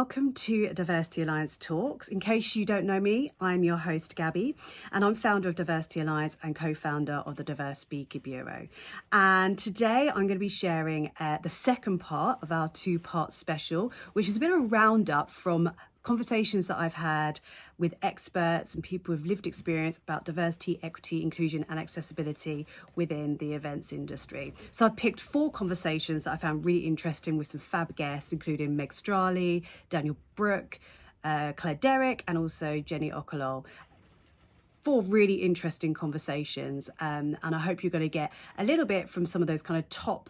welcome to Diversity Alliance Talks. In case you don't know me, I'm your host, Gabby, and I'm founder of Diversity Alliance and co-founder of the Diverse Speaker Bureau. And today I'm going to be sharing the second part of our two-part special, which is a bit of a roundup from conversations that I've had with experts and people with lived experience about diversity, equity, inclusion and accessibility within the events industry. So I've picked 4 conversations that I found really interesting with some fab guests, including Meg Straley, Daniel Brooke, Claire Derrick, and also Jenny Okolo. 4 really interesting conversations, and I hope you're going to get a little bit from some of those kind of top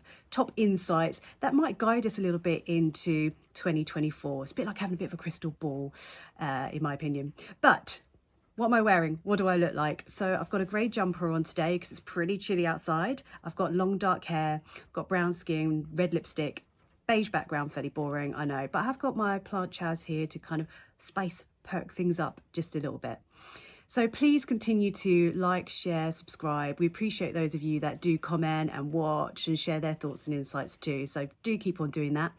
insights that might guide us a little bit into 2024. It's a bit like having a bit of a crystal ball, in my opinion. But what am I wearing? What do I look like? So I've got a grey jumper on today because it's pretty chilly outside. I've got long dark hair, I've got brown skin, red lipstick, beige background, fairly boring, I know. But I have got my plant chaz here to kind of perk things up just a little bit. So please continue to like, share, subscribe. We appreciate those of you that do comment and watch and share their thoughts and insights too. So do keep on doing that.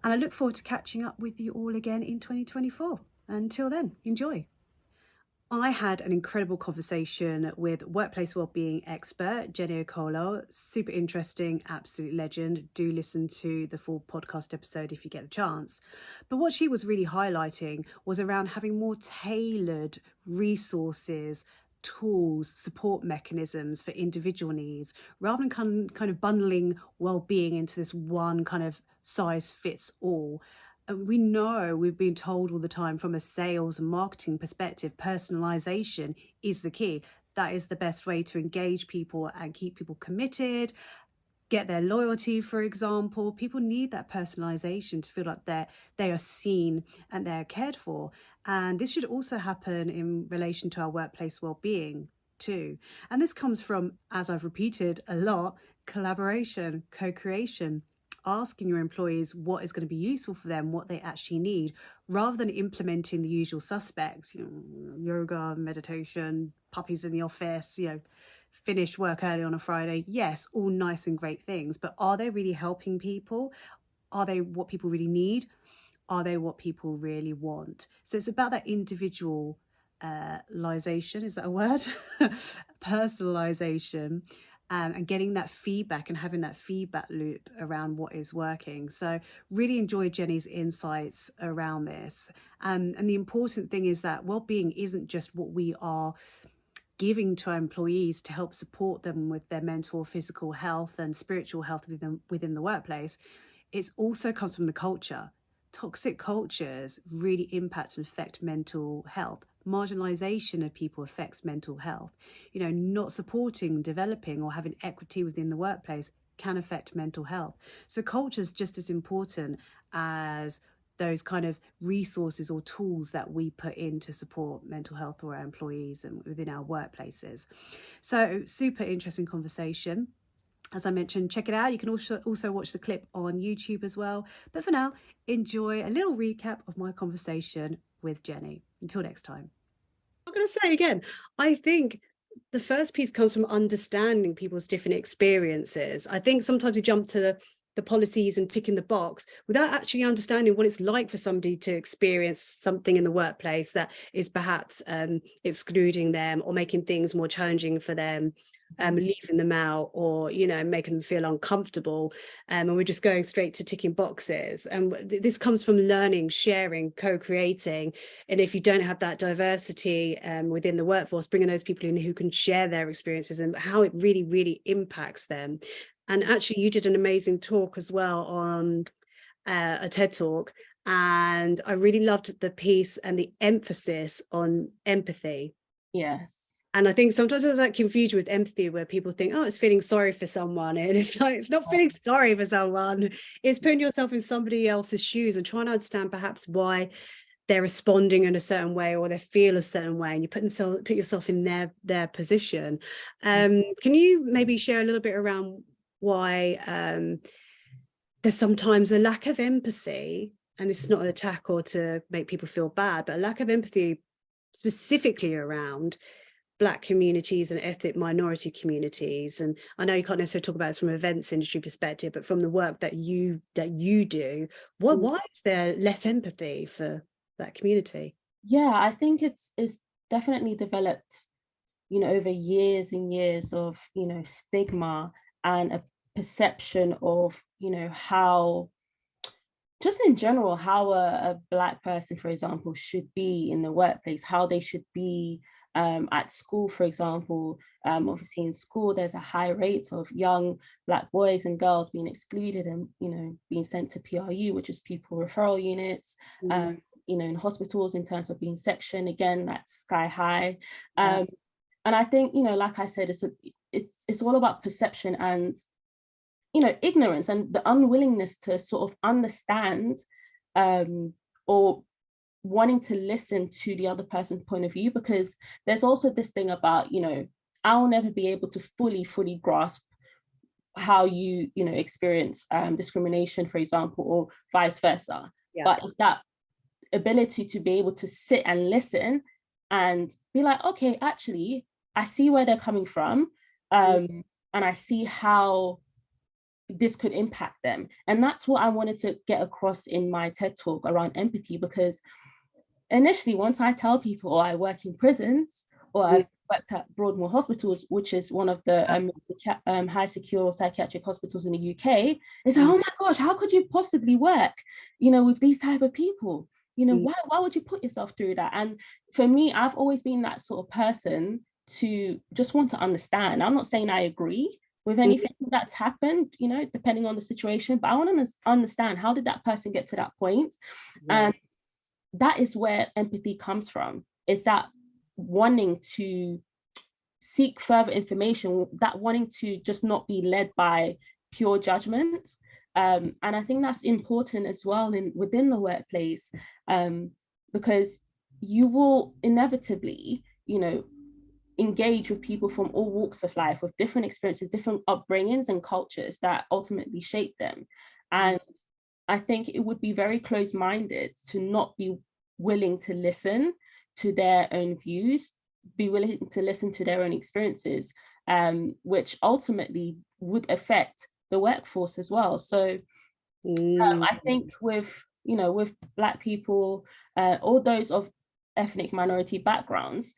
And I look forward to catching up with you all again in 2024. Until then, enjoy. I had an incredible conversation with workplace wellbeing expert Jenny Okolo. Super interesting, absolute legend. Do listen to the full podcast episode if you get the chance. But what she was really highlighting was around having more tailored resources, tools, support mechanisms for individual needs, rather than kind of bundling wellbeing into this one kind of size fits all. We know, we've been told all the time from a sales and marketing perspective, personalization is the key. That is the best way to engage people and keep people committed, get their loyalty, for example. People need that personalization to feel like they are seen and they're cared for. And this should also happen in relation to our workplace well-being too. And this comes from, as I've repeated a lot, collaboration, co-creation. Asking your employees what is going to be useful for them, what they actually need, rather than implementing the usual suspects, yoga, meditation, puppies in the office, finish work early on a Friday. Yes, all nice and great things, but are they really helping people? Are they what people really need? Are they what people really want? So it's about that individualization, is that a word? Personalization. And getting that feedback and having that feedback loop around what is working. So really enjoyed Jenny's insights around this. And the important thing is that well-being isn't just what we are giving to our employees to help support them with their mental or physical health and spiritual health within the workplace. It also comes from the culture. Toxic cultures really impact and affect mental health. Marginalization of people affects mental health. Not supporting, developing or having equity within the workplace can affect mental health. So culture is just as important as those kind of resources or tools that we put in to support mental health for our employees and within our workplaces. So super interesting conversation. As I mentioned, check it out. You can also watch the clip on YouTube as well. But for now, enjoy a little recap of my conversation with Jenny. Until next time. I'm going to say again, I think the first piece comes from understanding people's different experiences. I think sometimes we jump to the policies and ticking the box without actually understanding what it's like for somebody to experience something in the workplace that is perhaps excluding them or making things more challenging for them, leaving them out or, making them feel uncomfortable. And we're just going straight to ticking boxes. And this comes from learning, sharing, co-creating. And if you don't have that diversity within the workforce, bringing those people in who can share their experiences and how it really, really impacts them. And actually, you did an amazing talk as well on a TED Talk. And I really loved the piece and the emphasis on empathy. Yes. And I think sometimes there's that confusion with empathy where people think, it's feeling sorry for someone. And it's like, it's not feeling sorry for someone. It's putting yourself in somebody else's shoes and trying to understand perhaps why they're responding in a certain way or they feel a certain way, and you put yourself in their position. Can you maybe share a little bit around why there's sometimes a lack of empathy, and this is not an attack or to make people feel bad, but a lack of empathy specifically around Black communities and ethnic minority communities, and I know you can't necessarily talk about this from an events industry perspective, but from the work that you do, why is there less empathy for that community? Yeah, I think it's definitely developed, over years and years of, stigma and a perception of, how just in general, how a Black person, for example, should be in the workplace, how they should be at school, for example. Obviously, in school, there's a high rate of young Black boys and girls being excluded and, being sent to PRU, which is pupil referral units. In hospitals, in terms of being sectioned, again, that's sky high. And I think, like I said, it's all about perception and ignorance and the unwillingness to sort of understand or wanting to listen to the other person's point of view, because there's also this thing about, I'll never be able to fully grasp how you experience discrimination, for example, or vice versa. But it's that ability to be able to sit and listen and be like, okay, actually, I see where they're coming from, and I see how this could impact them. And that's what I wanted to get across in my TED talk around empathy, because initially, once I tell people, I work in prisons, or I've worked at Broadmoor Hospitals, which is one of the high secure psychiatric hospitals in the UK, it's like, oh my gosh, how could you possibly work, with these type of people? Why would you put yourself through that? And for me, I've always been that sort of person to just want to understand. I'm not saying I agree with anything that's happened, depending on the situation, but I want to understand, how did that person get to that point? And that is where empathy comes from. Is that wanting to seek further information, that wanting to just not be led by pure judgment. And I think that's important as well within the workplace, because you will inevitably, engage with people from all walks of life, with different experiences, different upbringings and cultures that ultimately shape them. And I think it would be very close-minded to not be willing to listen to their own views, be willing to listen to their own experiences, which ultimately would affect the workforce as well. So I think with Black people, all those of ethnic minority backgrounds,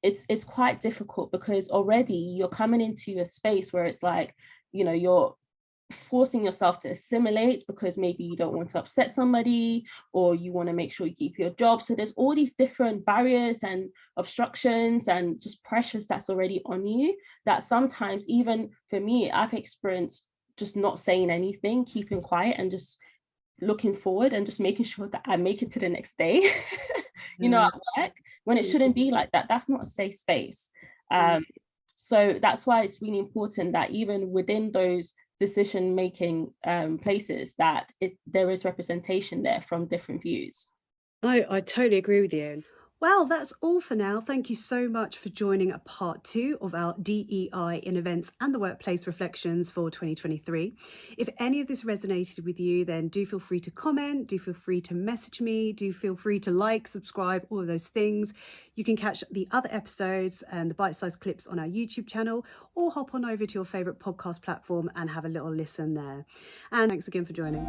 it's quite difficult, because already you're coming into a space where it's like, you're forcing yourself to assimilate because maybe you don't want to upset somebody, or you want to make sure you keep your job. So there's all these different barriers and obstructions and just pressures that's already on you, that sometimes, even for me, I've experienced just not saying anything, keeping quiet, and just looking forward and just making sure that I make it to the next day, at work, when it shouldn't be like that. That's not a safe space. So that's why it's really important that even within those decision-making places, that there is representation there from different views. I totally agree with you. Well, that's all for now. Thank you so much for joining a part 2 of our DEI in events and the workplace reflections for 2023. If any of this resonated with you, then do feel free to comment, do feel free to message me, do feel free to like, subscribe, all of those things. You can catch the other episodes and the bite-sized clips on our YouTube channel, or hop on over to your favourite podcast platform and have a little listen there. And thanks again for joining.